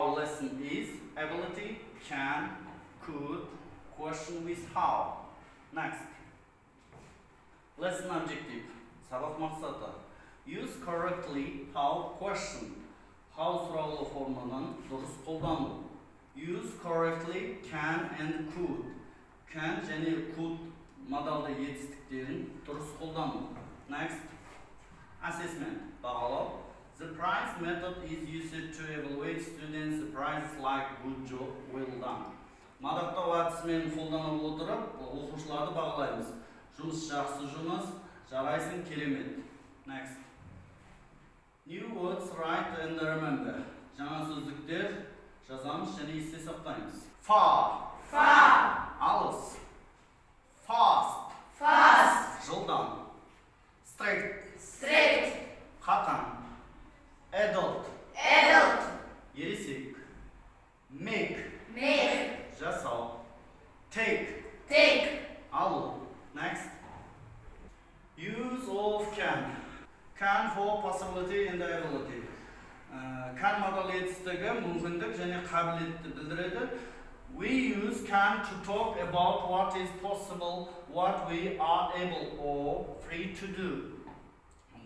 Our lesson is ability, can, could, question with how. Next. Lesson objective. Сабақ мақсаты. Use correctly how question. How сұраулы формадан дұрыс қолдану. Use correctly can and could. Can және could модалды етістіктерін дұрыс қолдану. Next. Assessment. Бағалау. The prize method is used to evaluate students' prizes like good job, well done. Мадақтау әдісімен қолданып отырып, оқушыларды бағалаймыз. Жұмыс жақсы жұмыс, жарайсың, керемет. Next. New words write and remember. Жаңа сөздіктер жазамыз және есте сақтаймыз. Far. Far. Алыс. Fast. Fast. Жылдам. Straight. Straight. Қатаң. Adult. Adult. Ересек. Make. Make. Жасау. Take. Take. Алу. Next. Use of can. Can for possibility and ability. Can модал етістігі мүмкіндік және қабілетті білдіреді. We use can to talk about what is possible, what we are able or free to do.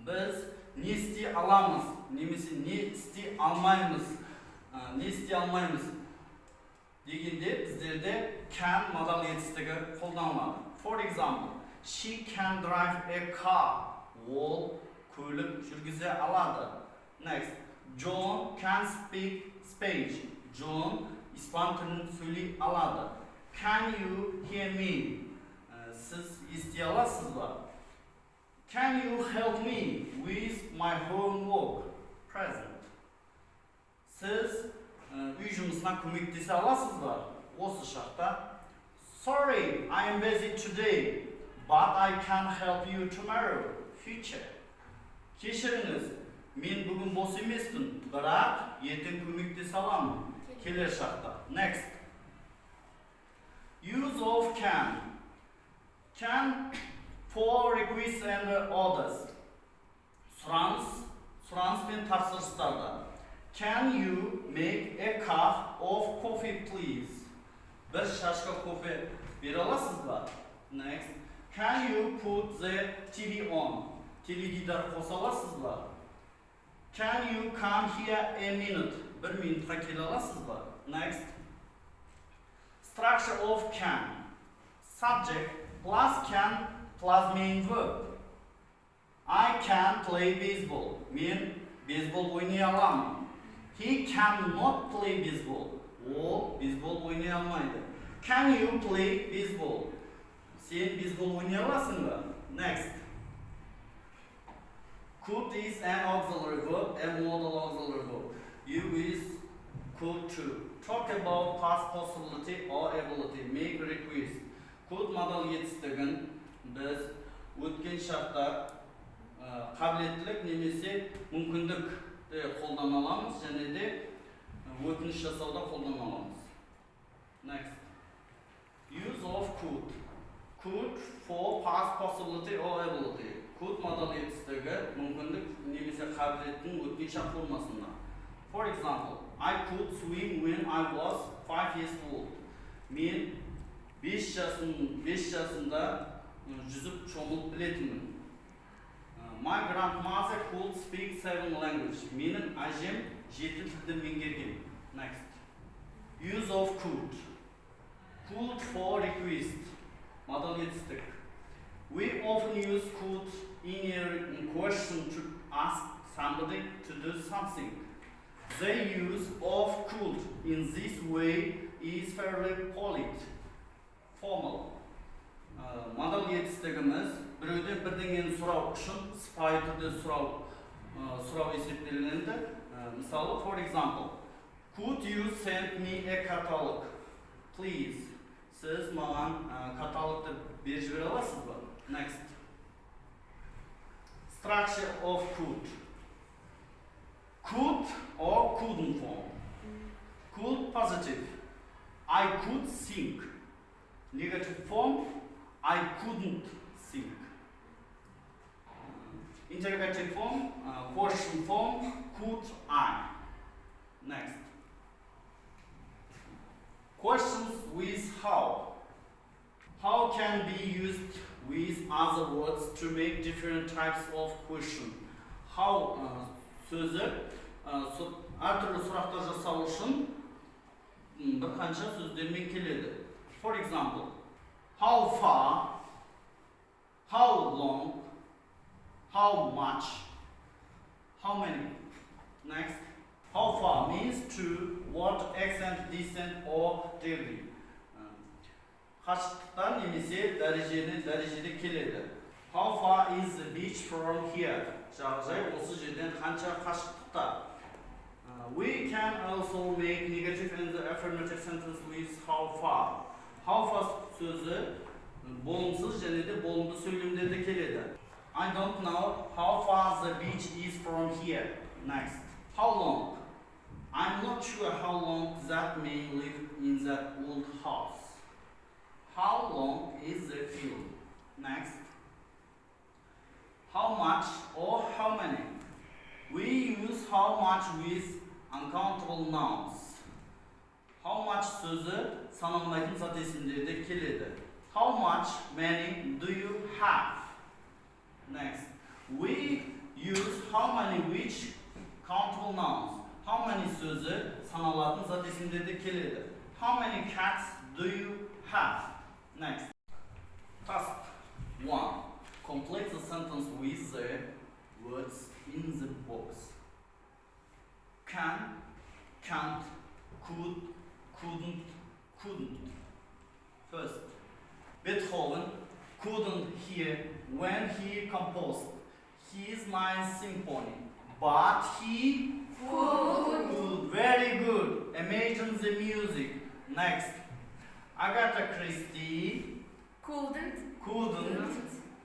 Біз не істей аламыз, немесе не істей алмаймыз, дегенде біздерде can модал етістігі қолданылады. For example, she can drive a car. Ол көлік жүргізе алады. Next, John can speak Spanish. John испан тілін сөйлей алады. Can you hear me? Сіз ести аласыз ба? Can you help me with my homework? Present. Сіз үй жұмысына көмектесе аласыз ба? Осы шақта. Sorry, I am busy today, but I can help you tomorrow. Future. Кешіріңіз, мен бүгін бос емеспін, бірақ ертең көмектесе аламын. Келер шақта. Next. Use of can. Can for requests and orders. Сұраныс пен тапсырыстарда. Can you make a cup of coffee, please? Bir шашка кофе бере аласыз ба? Next. Can you put the TV on? Теледидар қоса аласыз ба? Can you come here a minute? Bir минутқа келе аласыз ба? Next. Structure of can. Subject plus can plus main verb. I can play baseball. Мен бейсбол ойнай аламын. He cannot play baseball. Ол бейсбол ойнай алмайды. Can you play baseball? Сен бейсбол ойнай аласың ба? Next. Could is an auxiliary verb, a modal auxiliary verb. You is could to. Talk about past possibility or ability. Make request. Could модал етістігін біз өткен шақта қабілеттілік немесе мүмкіндікті қолдана аламыз және де өтініш жасауда қолдана аламыз. Next. Use of could. Could for past possibility or ability. Could модал етістігі мүмкіндік немесе қабілеттің өткен шақ формасында. For example, I could swim when I was 5 years old. Мен 5 жасында жүзіп шомылып білетінмін. My grandmother could speak 7 languages. Менің әжем 7 тілді меңгерген. Next. Use of could. Could for request. Модал етістік. We often use could in a question to ask somebody to do something. The use of could in this way is fairly polite, formal. Модал етістігіміз біреуден бірдеңені сұрау үшін сыпайы түрде сұрау есептелінеді. Мысалы, for example, could you send me a catalog? Please. Сіз маған каталогты беріп жібере аласыз ба? Next. Structure of could. Could or couldn't form. Could positive. I could think. Negative form. I couldn't think. Interrogative form, question form, could I. Next. Questions with how. How can be used with other words to make different types of question. How сөзі әртүрлі сұрақтар жасау үшін бір қанша сөздермен келеді. For example, how far, how long, how much, how many. Next, how far means to what extent, distant or degree. Қашықтықтан немесе дәрежеде келеді. How far is the beach from here? Жағажай осы жерден қанша қашықтықта? We can also make negative and the affirmative sentence with how far. How far сөзі болымсыз және де болымды сөйлемдерде келеді. I don't know how far the beach is from here. Next. How long? I'm not sure how long that man lived in that old house. How long is the film? Next. How much or how many? We use how much with uncountable nouns. How much сөзі саналмайтын зат есімдерде келеді. How much, many do you have? Next. We use how many which countable nouns. How many сөзі саналатын зат есімдерде келеді. How many cats do you have? Next. Task 1. Complete the sentence with the words in the box. Can, can't, could, couldn't. First, Beethoven couldn't hear when he composed his Ninth Symphony, but he could. Very good. Imagine the music. Next, Agatha Christie couldn't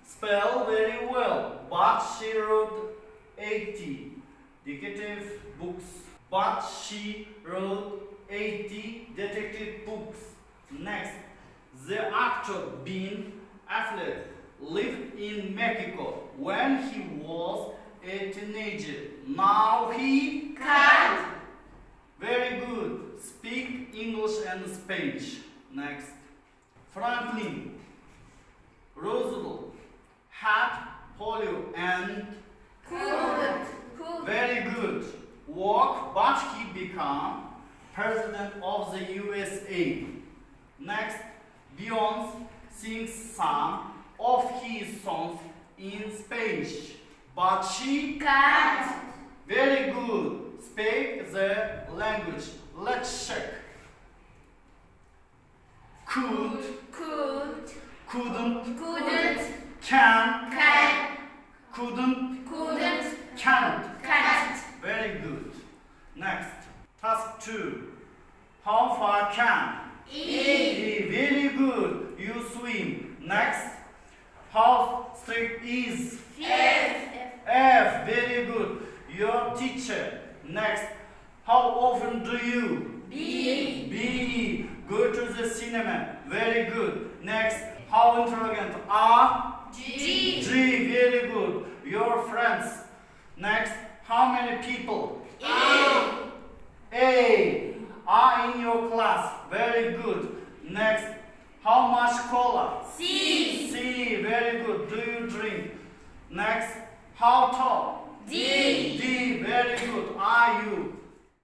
spell very well, but she wrote 80 detective books. But she wrote 80 detective books. Next, the actor Ben Affleck lived in Mexico when he was a teenager. Now he can't. Very good. Speak English and Spanish. Next, Franklin Roosevelt had polio and Could. very good. Work, but he became president of the USA. Next, Beyonce sings some of his songs in Spanish, but she Can't. very good. Speak the language. Let's check. Could, couldn't, can, couldn't, can't. Very good. Next, task 2. How far can? Very good. You swim. Next, how strict is? F. Very good. Your teacher. Next, how often do you? B. Go to the cinema. Very good. Next, how interrogant? R. G. Very good. Your friends. Next, how many people? A. Are in your class. Very good. Next, how much cola? C. Very good. Do you drink? Next, how tall? D. Very good. Are you?